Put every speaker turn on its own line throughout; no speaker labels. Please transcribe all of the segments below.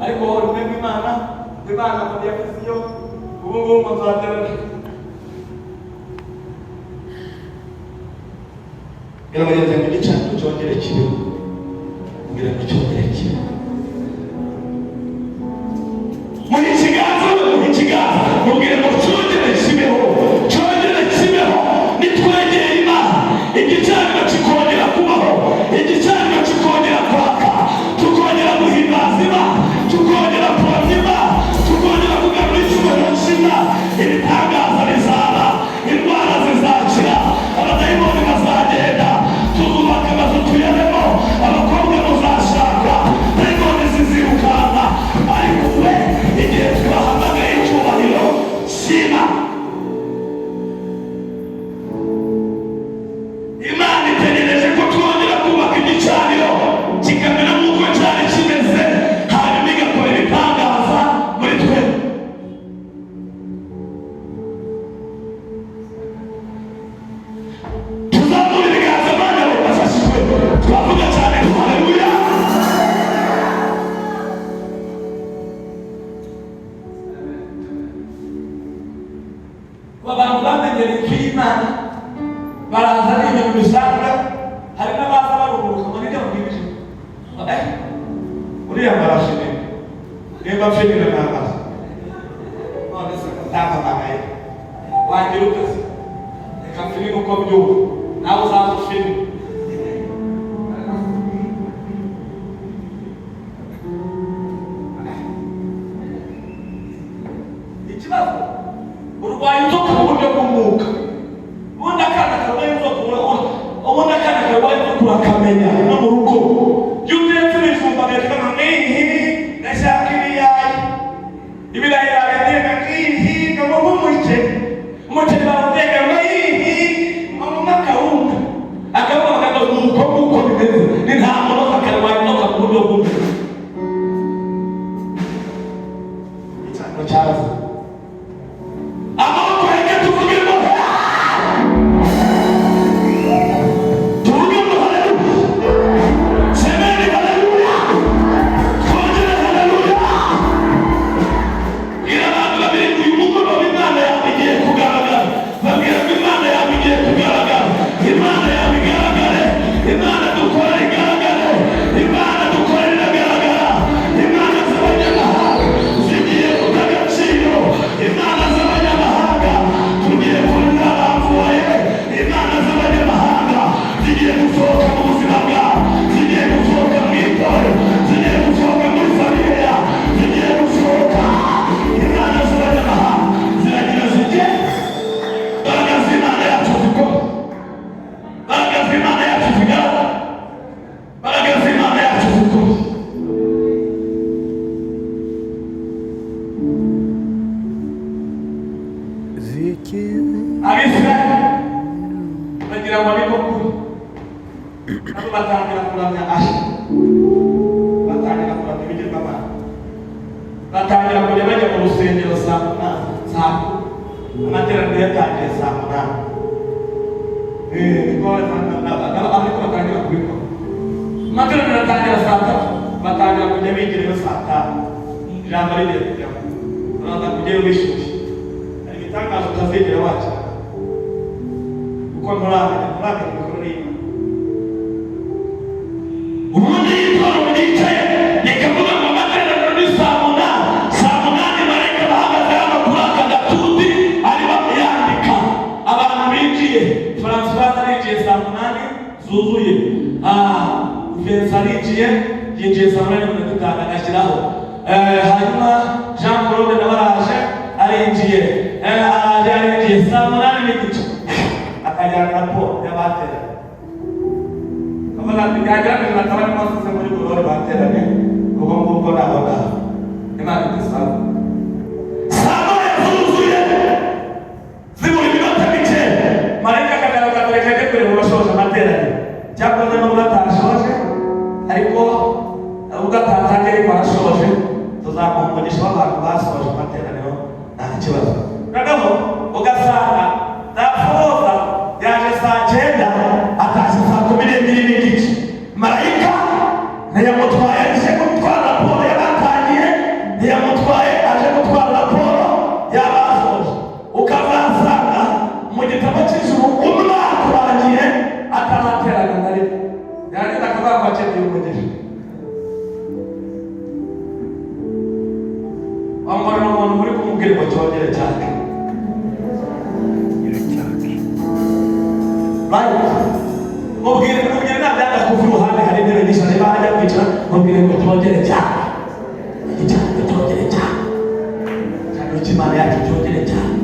ariko rimwe n'Imana muri Efesiyo ubu ngubu nzaterana
Gerageza mu gicaniro cyongere kibeho. Ngira ngo cyongere kibeho. Muri kiganza mubwire ngo cyongere kibeho. Cyongere kibeho. Nitwegera Imana. Igicaniro kikongera kubaho. Igicaniro kikongera kwaka. Tukongera guhimbaza Imana. Tukongera kuramya Imana. Tukongera kugarura icyubahiro cy'Imana. Ibitangaza bizaba. Indwara zizakira. Abadayimoni bazagenda. Tuzubaka amazu tuyabemo. Abakobwa muzashaka. Dayimoni zizirukanka. Ariko we igihe twahamagaye icyubahiro shima. Imana itegereje ko twongera kubaka igicaniro kikamera nk'uko cyari kimeze, hanyuma igakora ibitangaza muri twe. Tuzamura ibiganza Imana bafashijwe, twavuga cyane haleluya.
abantu bamenyera iby'Imana baraza ari ibintu bisanzwe, hari n'abaza baruhuka ngo nijya mu bwije uriya marashini niba mfite n'amazi none se ndakamagaye wagira utese reka mfite uko byuba nawe uzaza ufite ikibazo urwaye inzoka mu buryo bw'umwuka, ubundi akana karwaye inzoka ubundi akana karwaye inzoka urakamenya no mu rugo iyo utetse ibijumba bikana ndashaka ibirayi babiteka ngo mu umuceri bawuteka ngo akawunga kakaza nuko nguko bimeze, ni nta muntu akarwaye inzoka mu buryo bw'umwuka. Icyano cyaza amaboko reka tuvuge ngo tuvuge ngo haleluya, semeni haleluya, twongere haleluya. Gira abantu babiri uyu mugoroba Imana yawe igiye kugaragara, babwira ko Imana yawe igiye kugaragara, Imana yawe igaragare, Imana dukora igaragare, Imana dukora iragaragara, Imana z'abanyamahanga zigiye kuta agaciro, Imana z'abanyamahanga tugiye kurira abavuye, Imana z'abanyamahanga zigiye gusohoka mu buzima bwawe, zigiye gusohoka mu itorero, zigiye gusohoka muri familia, zigiye gusohoka. Imana z'abanyamahanga ziragira ziti imbaraga z'Imana yacu zikora, imbaraga z'Imana yacu zigaragara, imbaraga z'Imana yacu zikora. Abisirayeli bagira ngo ni kuri nabo batangira kuramya Ashera, batangira kuramya ibigirwamana, batangira kujya bajya mu rusengero saa munani, amateraniro yatangiye saa munani, ariko batangira kubikora. Amateraniro atangira saa tatu, batangira kujya bigireyo saa tanu, ijambo rigiye kujyamo, uraza kujyayo bishyushye. Itangazo utazigera waca kuko nturamenya imikoro n'Imana. Ubundi itorero ryicaye rikavuga ngo amateraniro ni saa munani marayika bahagaze hano kuri aka gatuti arimo yandika abantu binjiye. Francois arinjiye saa munani zuzuye, Vincent arinjiye yinjiye saa munani mirongo itanu agashyiraho, hanyuma Jean Claude nawe araje arinjiye saa munani n'igice akajyana raporo y'abateranye, kavuga ati byagerageza bakaba arimo basize muri gorore bateranye, ubwo ngubwo nabo ngaho Imana idusaba. Saa moya zuzuye zibura iminota mike, marayika akagaruka akareka ajya kureba abashoje amateraniro, cyakoze n'ubwo atashoje ariko ubwo atatangiye ariko arashoje, tuzamuha umugisha w'abantu basoje amateraniro nta kibazo. Noneho ugasanga Dafoza yaje saa 9 atashye saa 12 n'igice, marayika ntiyamutwaye aje gutwara raporo y'abatangiye umugisha. Wambara umuntu muri kumubwira ngo cyongere cyane. Mubwire nabyaga kuva iruhande hari intebe nyinshi niba hajya kwicara mubwire ngo cyongere cyane. Icyane cyongere cyane. Cyane cy'Imana yacu cyongere cyane.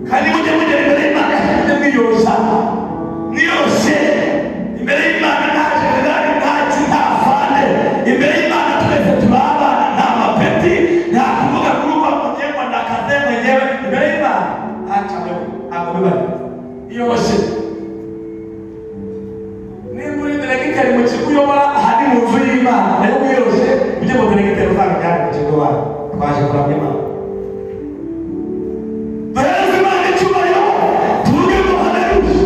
Kandi mujye imbere y'Imana mujye mwiyoroshya. Mwiyoroshye imbere y'Imana nta jenerali nta fande. Imbere y'Imana twese turabana nta mapeti nta kuvuga kuruva munyengwa nakaze mwenyewe imbere y'Imana hacaweho ntabwo bibari. Iyoroshye nimba uri delegiteri mu kigo uyobora ahari mu nzu y'Imana nayo wiyoroshye ujye mu delegiteri uzanga byari mu kigo wawe twaje kuramya Imana. Duhereze Imana icyubahiro tuvuge ngo haleluya.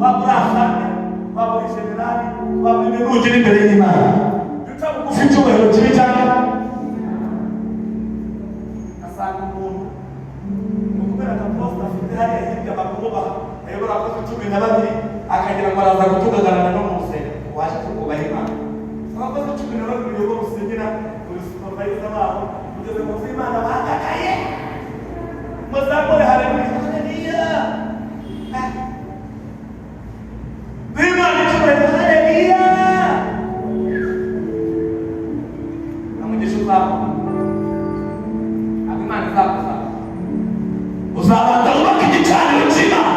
Waba uri afande waba uri jenerali waba uri n'ugera imbere y'Imana duca bugufi icyubahiro kibi cyane. Asanga umuntu kubera akaposta afite hariya hirya bakuba ayobora akoze 12 akagira ngo araza gutugagarana no mu rusengero waje kukubaha Imana. Abakoze 12 uyobora urusengero urusengero babo ugeze mu Imana bakakaye muzakore haleluya haleluya. Imana icyubahiro haleluya. Amugisha uzaba Imana izakuza uzabanza wubaka igicaniro cy'Imana.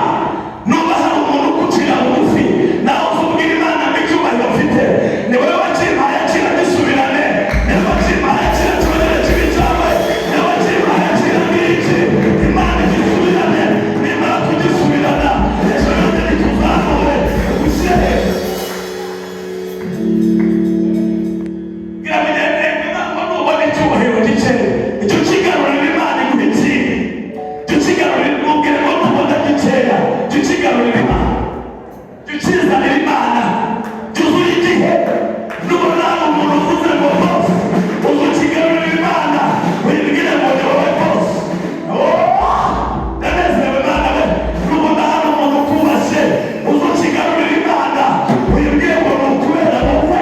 Nuba hari umuntu ukucira bugufi nawe uzubwira Imana ngo icyubahiro mfite ni wowe wakimpaye akira gisubirane, ni wowe wakimpaye akira cyongere kibi cyawe, ni wowe wakimpaye akira ngiki Imana igisubirane. Nimara kugisubirana ejo yongere ikuzamure ushyire gira mugenzi wawe nubona icyubahiro gike icyo kigarurira Imana iguha ikindi. Mubwire ngo tubona gikeya tukigarurira Imana tukizanira Imana tuzuye igihe. Nubona umuntu uvuze ngo bose uzukigarurira Imana wibwire ngo ni wowe bose. Ndanezerewe Imana we. Nubona hari umuntu ukubashye uzukigarurira Imana wibwire ngo ni ukubera wowe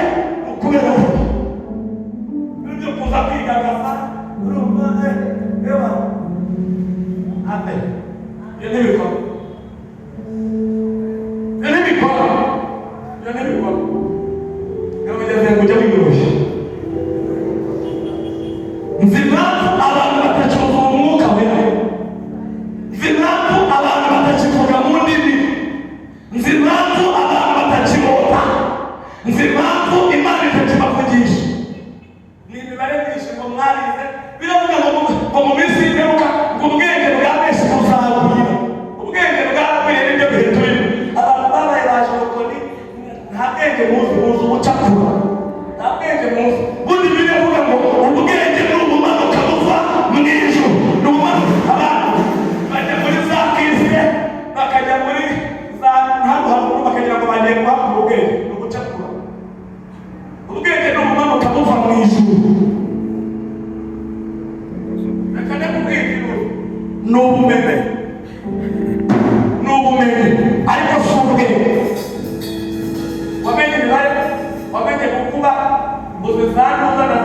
ukubera wowe. Nibyo kuza kwigagaza urumva ewa amen. Yo n'ibikora ngamugeze ngo ujye wiyoroshya. Nzi impamvu abantu batacyumva umwuka wera. Nzi impamvu abantu batakivuga mu ndimi. Nzi impamvu abantu batakibota. Nzi impamvu Imana itakibavugisha. Ni imibare myinshi ngo mwarize biravuga ngo mu minsi y'imperuka ngo ubwenge bwa benshi buzagwira. Ubwenge bwagwiriye nibyo bihe turimo. Abantu babaye baje bakoni nta bwenge muzi ubucakura. Nta bwenge muzi. Bundi biravuga ngo ubwenge ni ubumanuka buva mu ijuru. Ni ubumanuka abantu bajya muri za kizire bakajya muri za hano haruguru bakagira ngo bagiye guhabwa ubwenge. Ni ubucakura. Ubwenge ni ubumanuka buva mu ijuru. Nakane kubwenge ni ubumenyi. Ni ubumenyi ariko si ubwenge. Wamenye imibare, wamenye gukuba, uzi za ntuza na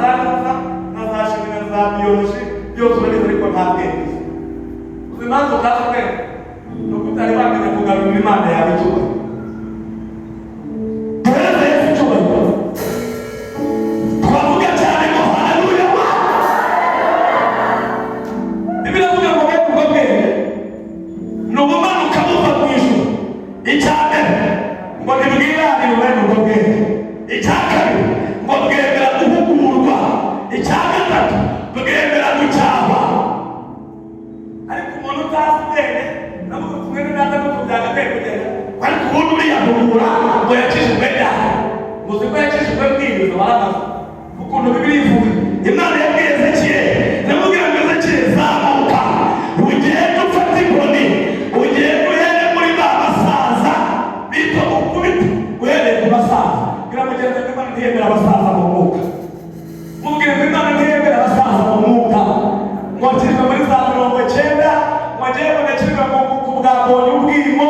za shimi na za biyoloji byose urabizi ariko nta bwenge. Uzi impamvu utazi ubwenge ni uko utari wamenye kugarurira Imana yawe icyubahiro. Duhereze Yesu icyubahiro. Twavuga cyane ngo haleluya. Bibiliya ivuga ngo bene ubwo bwenge ni ubumanuka buva mu ijuru. Icya mbere ngo ntibwirarire bene ubwo bwenge. Icya kabiri ngo bwemera guhugurwa. Icya gatatu bwemera gucyahwa. Ariko umuntu utazi ubwenge navuga kumwe n'indaza no kubyaga bwenge kugenda ariko ubundi uriyahugura ngo yakijijwe ryari. Muzi ko yakijijwe bwiriza baramaze ukuntu Bibiliya ivuga. Imana yabwiye Ezekiyeli namubwira ngo Ezekiyeli zamuka ugende ufata inkoni ugende uhere muri ba basaza bito ukubita uhereye ku basaza. Bwira mugenzi wawe Imana ntiyemera abasaza mu mwuka. Mubwire ngo Imana ntiyemera abasaza mu mwuka. Mwakirwa muri za 90 mwagiye mugakirwa ku bwa mbonye ubwimo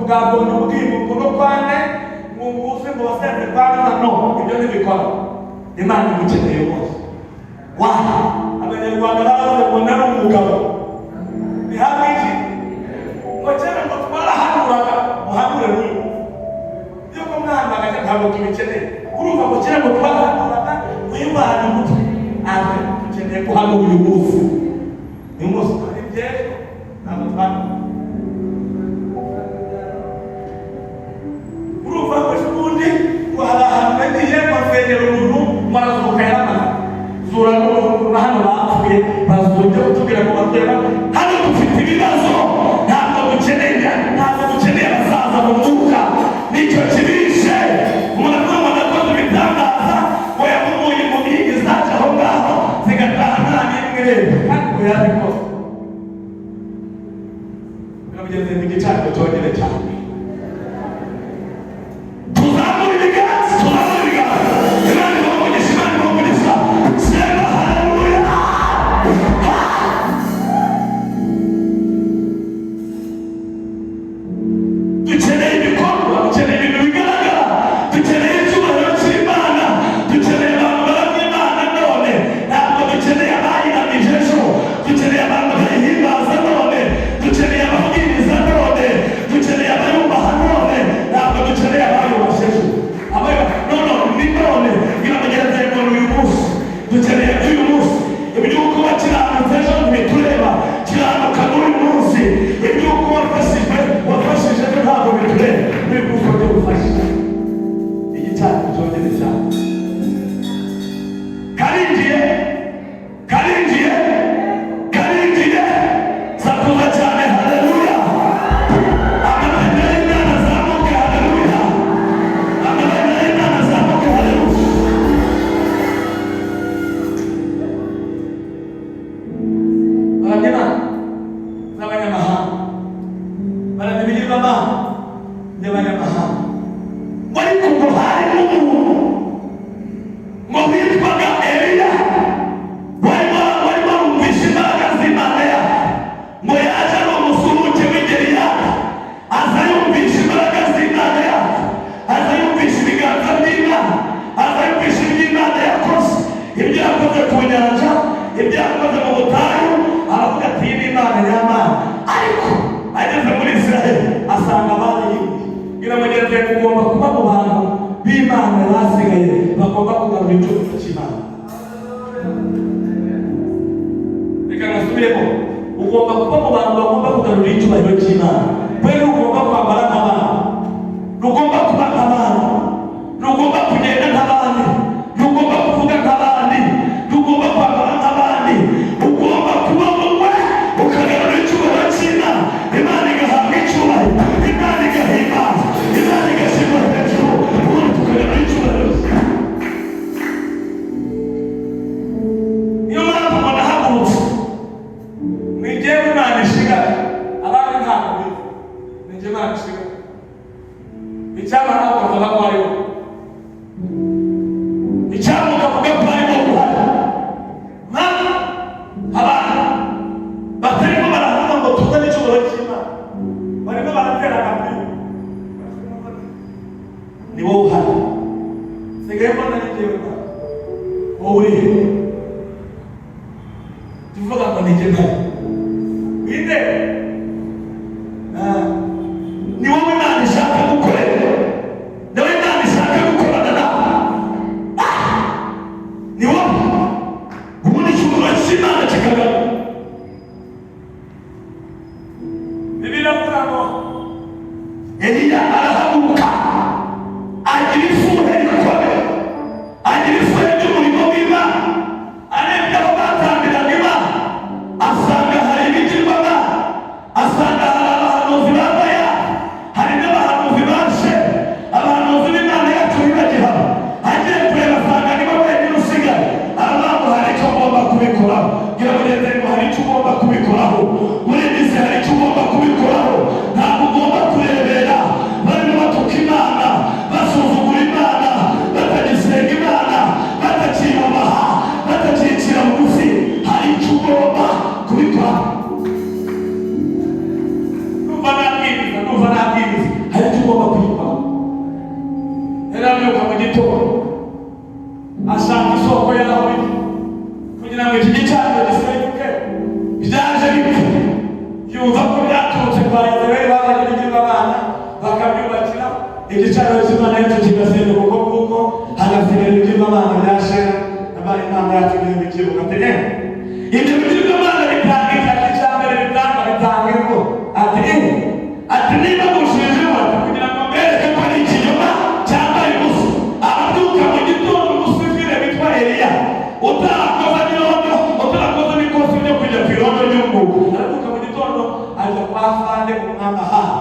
bwabonye ubwibuko no kwane nguze ngo wasende kwanza no ibyo ntibikora. Imana imukeneye bose. Waha abanyarwanda bavuze ngo nari umugabo ni hamwe iki ngo cyane ngo twarahanuraga muhanure n'uyu yuko mwana agace ntabwo tubikeneye urumva ngo cyane ngo twarahanuraga wibana umutwe ave dukeneye guhanura uyu munsi. uyu munsi ari by'ejo ntabwo twahanura urumva ngo ubundi ngo hari ahantu nagiye masengero umuntu marazuka yaramaze zura n'umuntu na hano bapfuye bazujya kutubwira ngo batweba hano dufite ibibazo ntabwo dukeneye abasaza mu mwuka nicyo kibishe. umuntu akamubona akoze ibitangaza ngo yamumuye mu nkingi zacu aho ngaho zigataha nta n'imwe rero kandi ngo yabikoze birabigeze mu gicaniro cyongere cyane. Tuzamura ibiganza Imana ibamugisha sema haleluya. Dukeneye ibikorwa, dukeneye ibintu bigaragara, dukeneye icyubahiro cy'Imana, dukeneye abantu baramya Imana none, ntabwo dukeneye abayiramije ejo, dukeneye abantu bayihimbaza none, dukeneye ababwiriza none, dukeneye abayubaha none, ntabwo dukeneye abayubashye ejo. Ni none biramugereza ngo uyu munsi dukeneye uyu munsi iby'uko bakiranutse ejo ntibitureba, kiranuka n'uyu munsi iby'uko wafashije ejo ntabwo bitureba, n'uyu munsi wajya gufasha igicaniro cyongere cyane. karinjiye sakuza cyane haleluya. amabendera y'Imana azamuke haleluya. amabendera y'Imana azamuke haleluya. baramya n'abanyamahanga baramya ibigirwamana by'abanyamahanga. ariko ngo hari n'umuntu ngo witwaga Eliya warimo arumvisha imbaraga z'Imana yawe ngo yaje ari umusuhuke w'Igeriyadi aza yumvisha imbaraga z'Imana yawe, aza yumvisha ibiganza by'Imana, aza yumvisha iby'Imana yakoze, ibyo yakoze ku nyanja, ibyo yakoze mu butayu, aravuga ati iyi ni Imana nyamana. ariko ageze muri Israheli asanga barayibye. biramugereza kugomba kuba mu bantu b'Imana basigaye bagomba kugarura icyubahiro cy'Imana. reka nasubiremo, ugomba kuba mu bantu bagomba kugarura icyubahiro cy'Imana. kubera ugomba kwambara nk'abantu, ugomba kuba nk'abantu, ugomba kugenda nk'abandi, ugomba kuvuga nk'abandi, ugomba kwambara nk'abandi, ugomba kuba wowe ukagarura icyubahiro cy'Imana. Imana igahabwa icyubahiro, Imana igahimbaza, Imana igashyirwa hejuru, ubundi tukagarura icyubahiro. niyo mpamvu mbona hagurutse ni njyewe Imana ishigaye, abandi ntabwo biva, ni njye Imana ishigaye. icyampa nawe ukavuga ko ari wowe, icyampa ukavuga ko ari wowe uhari. abantu batarimo baravuga ngo tuzane icyubahiro cy'Imana, barimo baratera akabiri, ni wowe uhari. sigaye mbona ni njyewe wowe uri he? tuvuga ngo ni njye mpari winde. ni wowe Imana ishaka gukorera, ni wowe Imana ishaka gukorana nawe. ni wowe ubundi icyubahiro cy'Imana kikagaruka. Bibiliya ivuga ngo Eliya arahaguruka agira ifuhe rikomeye, agira ifuhe ry'umurimo w'Imana. arebye aho batambiraga Imana asanga hari ibigirwamana, asanga hari abahanuzi ba Bayali, hari n'abahanuzi ba Ashera, abahanuzi b'Imana yacu ntibagihaba. agiye kureba asanga nibo wenyine usigaye. aravuga ngo hari icyo ngomba kubikoraho. gira mugenzi ngo hari icyo ugomba kubikoraho. muri iyi minsi hari icyo ugomba kubikoraho. ntabwo ugomba kurebera igicaniro cy'Imana yacu kigasenyuka uko nguko, hagasigara ibigirwamana bya Ashera n'abari Imana yacu ntibikibuka. Ibyo bigirwamana bitanga icyaha cya mbere, bitanga ivu. Ati niba mushijeho kugira ngo mbereke ko ari ikinyoma cyambaye ubusa, ababyuka mu gitondo umusivile witwa Eliya utarakoze n'irondo, utarakoze n'ikosi ryo kujya ku irondo ry'umwuga, arabyuka mu gitondo ajya kwa Afande umwami Ahabu.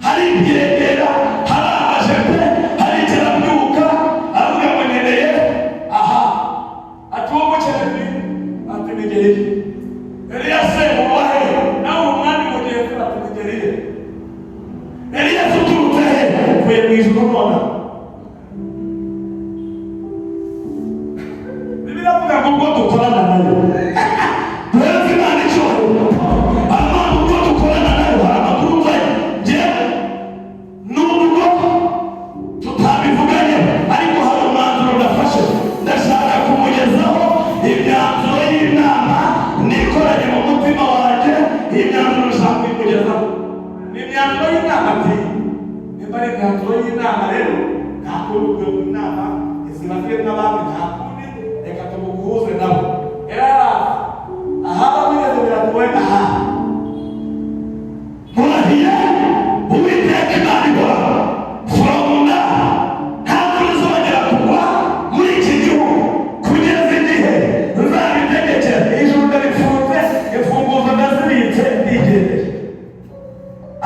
Hari ibyegera, hari amajepe, hari ikirabyuka, aravuga ngo nkeneye Ahabu. Ati wowe mukeneye? Ati nigereye. Eliya se ubahe nawe umwami mu gihe ati nigereye. Eliya se uturutse he? Uvuye mu ijuru none. Bibiliya ivuga ngo ubwo dukorana nayo duhereze Imana icyubahiro. Amana ubwo dukorana nayo hari amakuru mvayo njyewe nubwo tutabivuganye, ariko hari umwanzuro nafashe. Ndashaka kumugezaho imyanzuro y'inama nikoranye mu mutima wanjye. Iyi myanzuro nshaka kuyimugezaho ni imyanzuro y'inama. Nimba ari imyanzuro y'inama rero nta kundi ubwo inama izibazire n'abandi, nta kundi reka tumuguhuze nabo. Ahaba bigeze biragoye. Murahiye Uwiteka Imana ihoraho from now nta mvura izongera kugwa muri iki gihugu kugeza igihe nzabitegekera. Ijuru ndarifunze, imfunguzo ndazibitse, ndigendeye.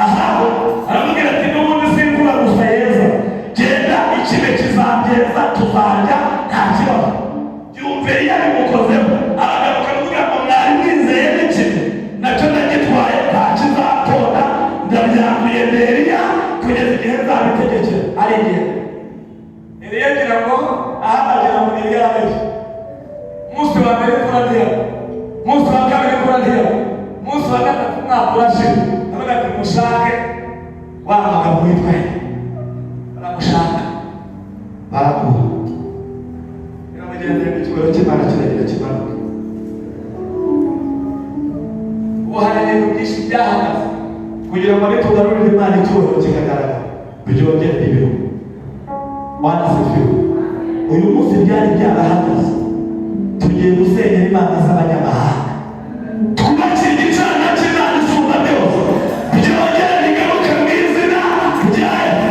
Ahabu aramubwira ati n'ubundi simvura gusa yeza, genda ikime kizabyeza, tuzajya nta kibazo. Yumve yabimukozeho, aragaruka aravuga ngo mwari mwizeye n'ikime nacyo ndagitwaye, nta kizatonda, ndabyambiye Eliya kugeza igihe nzabitegekera. Arigenda Eliya agira ngo agira ngo Eliya abeshye. Umunsi wa mbere imvura ntihaba, umunsi wa kabiri imvura ntihaba, umunsi wa gatatu umwaka urashira. Aravuga ati mushake wa mugabo witwa he. Baramushaka barakura. Biramugendera mu kigobe cy'Imana kiragira kimanuka. Ubu hari ibintu byinshi byahagaze kugira ngo nitugarurire Imana icyubahiro kikagaragara, byongere ibihu. Bwana asifiwe. Uyu munsi byari byarahagaze, tugiye gusenyera imana z'abanyamahanga, twubakire igicaniro cy'Imana isumba byose, byongere bigaruke mu izina ryayo.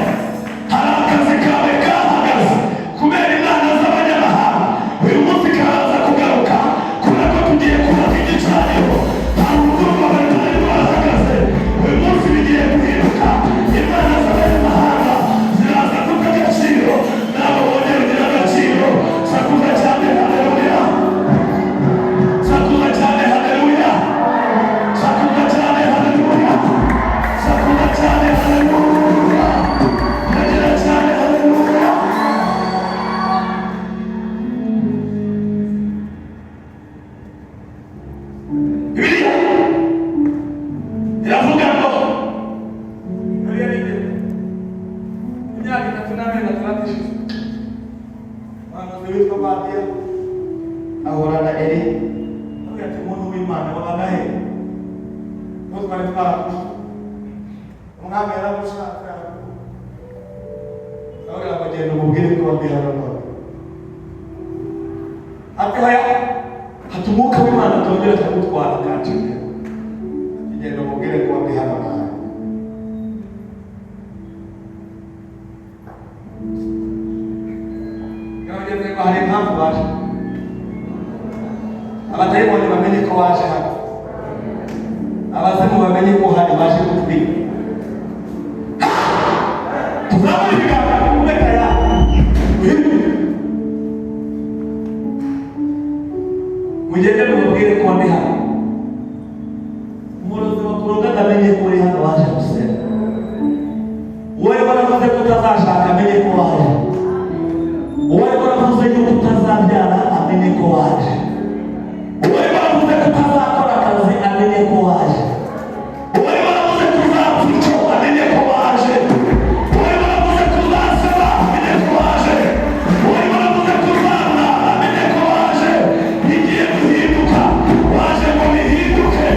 Hari akazi kawe kahagaze kubera imana z'abanyamahanga, uyu munsi karaza kugaruka kubera ko tugiye kubaka igicaniro. Hari urugo rwawe rutari rwahagaze, uyu munsi bigiye guhinduka. Imana z'abanyamahanga ziraza kuko agaciro nabo bongera ugira agaciro. Sakuza cyane haleluya, sakuza cyane haleluya, sakuza cyane haleluya, sakuza cyane haleluya, ndagira cyane haleluya. Bibiliya iravuga ngo imyaka 3 ishize witwa Badiya ahura na Eli. Avuga ati umuntu w'Imana wabaga he? Twari twarakuze, umwami yaragushaka. Avuga ngo genda umubwire ko wabwira none. Ati hoya, ati umwuka w'Imana atongera akagutwara kandi genda umubwire ko wabwira none. Hari impamvu baje, abadayimoni bamenye ko waje hano, abazimu bamenye ko hari baje kutwiga. Tuzabona ibiganza bikumeka yawe mugende mubabwire ko ndi hano. Umurozi wa kuroga amenye ko uri hano waje gusenga. Wowe waravuze ko utazashaka amenye ko waje. Wowe waravuze yuko utazabyara amenye ko waje. Wowe waravuze ko utazakora akazi amenye ko waje. Wowe waravuze ko uzapfa icyo amenye ko waje. Wowe waravuze ko uzaseba amenye ko waje. Wowe waravuze ko uzabona amenye ko waje. Bigiye guhinduka, waje ngo bihinduke,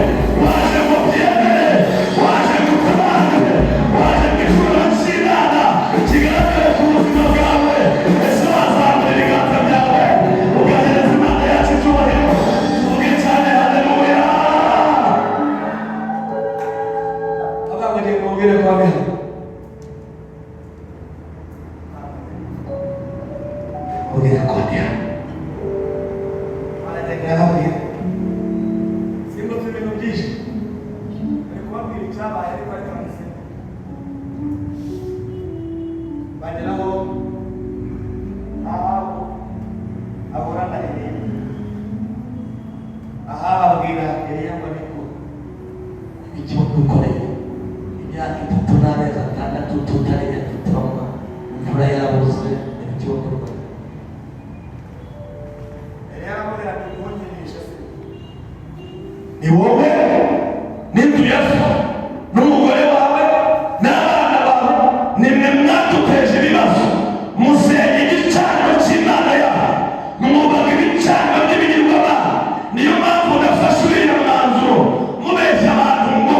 waje ngo byemere, waje ngo utabare, waje ngo ijuru cy'Imana
bageraho ahura na Eliya. Ababwira Eliya ngo niko icyo dukoreye imyaka 3 n'amezi 6 tutarenya tutoma imvura yabuze icyo gukorwa. Eliya aramubwira ati nkunyinisha se ni wowe n'inzu ya so n'umugore wawe n'abana bawe nimwe mwatuteje ibibazo musenya igicaniro cy'Imana yawe mwubaka ibicaniro by'ibigirwamana. Niyo mpamvu nafashe uriya mwanzuro mubeshya abantu ngo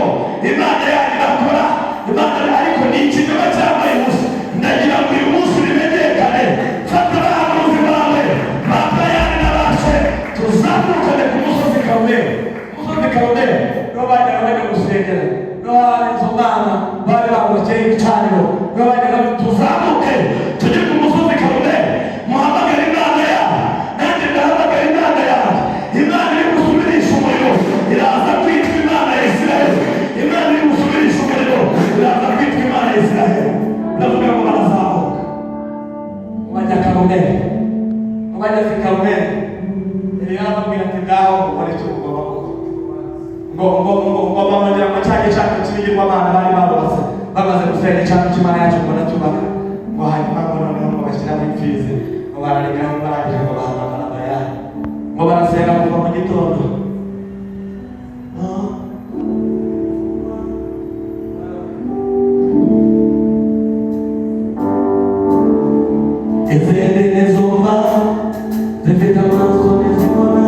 Imana yawe irakora, Imana ariko ni ikinyoma cyambaye ubusa. Ndagira ngo uyu munsi bimenyekane, fata abahanuzi bawe Bapayani na Bashe tuzamukane ku musozi Karumeli. Umusozi Karumeli niho bajyaga bajya gusengera, niho hari izo mana bari bamukeye igicaniro, niho bajyaga tuzamuke tujye ku musozi Karumeli muhamagare Imana yawe, nanjye ndahamagara Imana yawe. Imana iri gusubirisha umuriro iraza kwitwa Imana ya Isiraheli. Imana iri gusubirisha umuriro iraza kwitwa Imana ya Isiraheli. Ndavuga ngo barazamuka bajya Karumeli, bageze Karumeli Eliya arababwira ati ngaho mukore icyo mugomba gukora. ngo bamagera ngo cya gicaniro cy'ibigirwamana bari babubatse bamaze gusenya igicaniro cy'Imana yacu ngo nacyubaka, ngo hanyuma ngo noneho ngo bashyiramo imfizi, ngo bararigaho barangije ngo bahamagara Bayali, ngo barasenga kuva mu gitondo. Izindi nizumva zifite amaso ntizibona,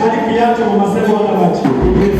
ariko yaje mu masegonda make.